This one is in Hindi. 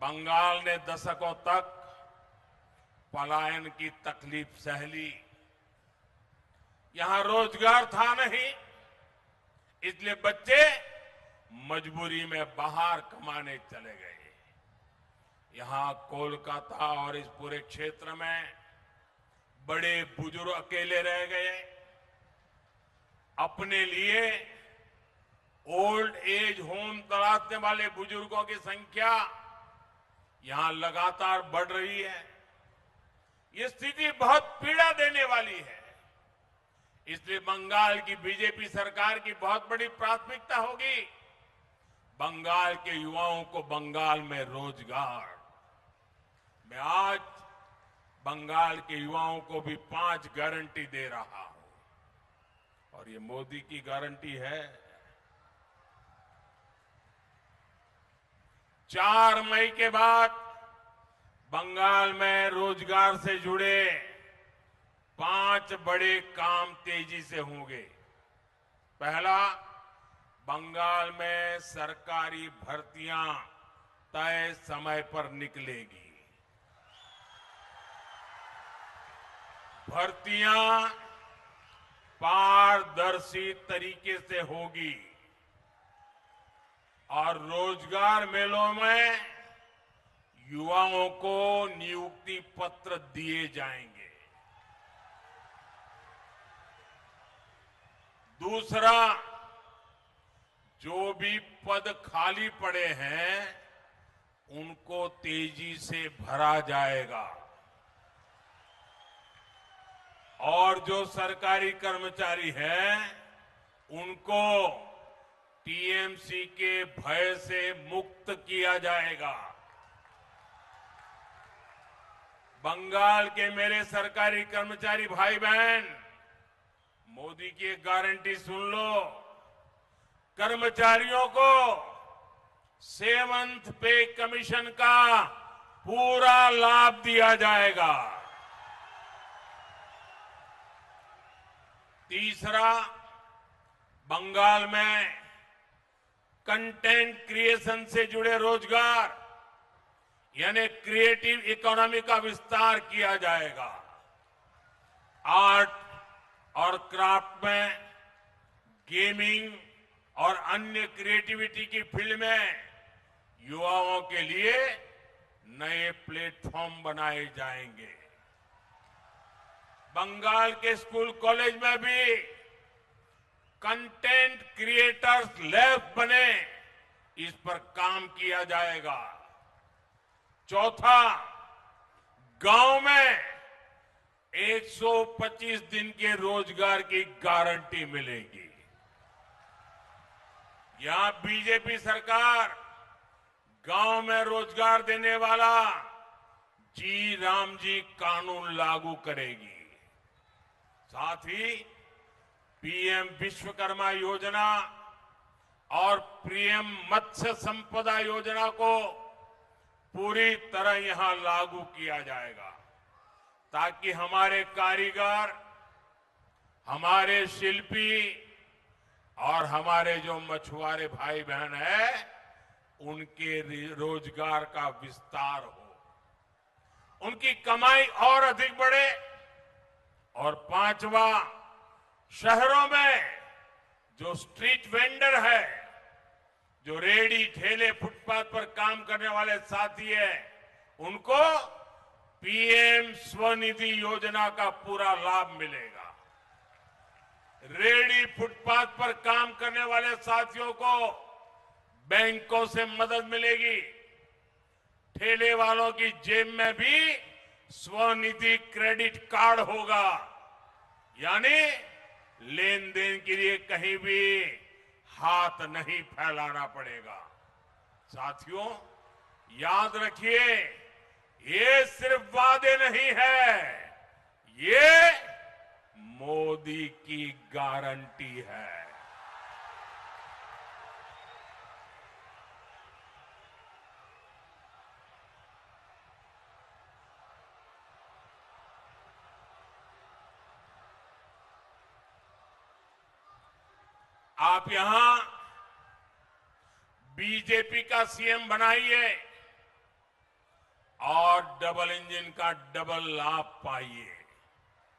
बंगाल ने दशकों तक पलायन की तकलीफ सह ली। यहां रोजगार था नहीं, इसलिए बच्चे मजबूरी में बाहर कमाने चले गए। यहां कोलकाता और इस पूरे क्षेत्र में बड़े बुजुर्ग अकेले रह गए। अपने लिए ओल्ड एज होम तलाशने वाले बुजुर्गों की संख्या यहां लगातार बढ़ रही है। ये स्थिति बहुत पीड़ा देने वाली है। इसलिए बंगाल की बीजेपी सरकार की बहुत बड़ी प्राथमिकता होगी बंगाल के युवाओं को बंगाल में रोजगार। मैं आज बंगाल के युवाओं को भी 5 गारंटी दे रहा हूं और ये मोदी की गारंटी है। 4 मई के बाद बंगाल में रोजगार से जुड़े 5 बड़े काम तेजी से होंगे। पहला, बंगाल में सरकारी भर्तियां तय समय पर निकलेगी। भर्तियां पारदर्शी तरीके से होगी और रोजगार मेलों में युवाओं को नियुक्ति पत्र दिए जाएंगे। दूसरा, जो भी पद खाली पड़े हैं उनको तेजी से भरा जाएगा और जो सरकारी कर्मचारी हैं उनको टीएमसी के भय से मुक्त किया जाएगा। बंगाल के मेरे सरकारी कर्मचारी भाई बहन, मोदी की एक गारंटी सुन लो। कर्मचारियों को 7th पे कमीशन का पूरा लाभ दिया जाएगा। तीसरा, बंगाल में कंटेंट क्रिएशन से जुड़े रोजगार यानी क्रिएटिव इकोनॉमी का विस्तार किया जाएगा। आर्ट और क्राफ्ट में, गेमिंग और अन्य क्रिएटिविटी की फील्ड में युवाओं के लिए नए प्लेटफॉर्म बनाए जाएंगे। बंगाल के स्कूल कॉलेज में भी कंटेंट क्रिएटर्स लैब बने, इस पर काम किया जाएगा। चौथा, गांव में 125 दिन के रोजगार की गारंटी मिलेगी। यहां बीजेपी सरकार गांव में रोजगार देने वाला जी राम जी कानून लागू करेगी। साथ ही पीएम विश्वकर्मा योजना और पीएम मत्स्य संपदा योजना को पूरी तरह यहां लागू किया जाएगा ताकि हमारे कारीगर, हमारे शिल्पी और हमारे जो मछुआरे भाई बहन हैं उनके रोजगार का विस्तार हो, उनकी कमाई और अधिक बढ़े। और पांचवा, शहरों में जो स्ट्रीट वेंडर है, जो रेडी ठेले फुटपाथ पर काम करने वाले साथी हैं, उनको पीएम स्वनिधि योजना का पूरा लाभ मिलेगा। रेडी फुटपाथ पर काम करने वाले साथियों को बैंकों से मदद मिलेगी। ठेले वालों की जेब में भी स्वनिधि क्रेडिट कार्ड होगा, यानी लेन देन के लिए कहीं भी हाथ नहीं फैलाना पड़ेगा। साथियों, याद रखिए, ये सिर्फ वादे नहीं है, ये मोदी की गारंटी है। आप यहां बीजेपी का सीएम बनाइए, इनका डबल लाभ पाइए।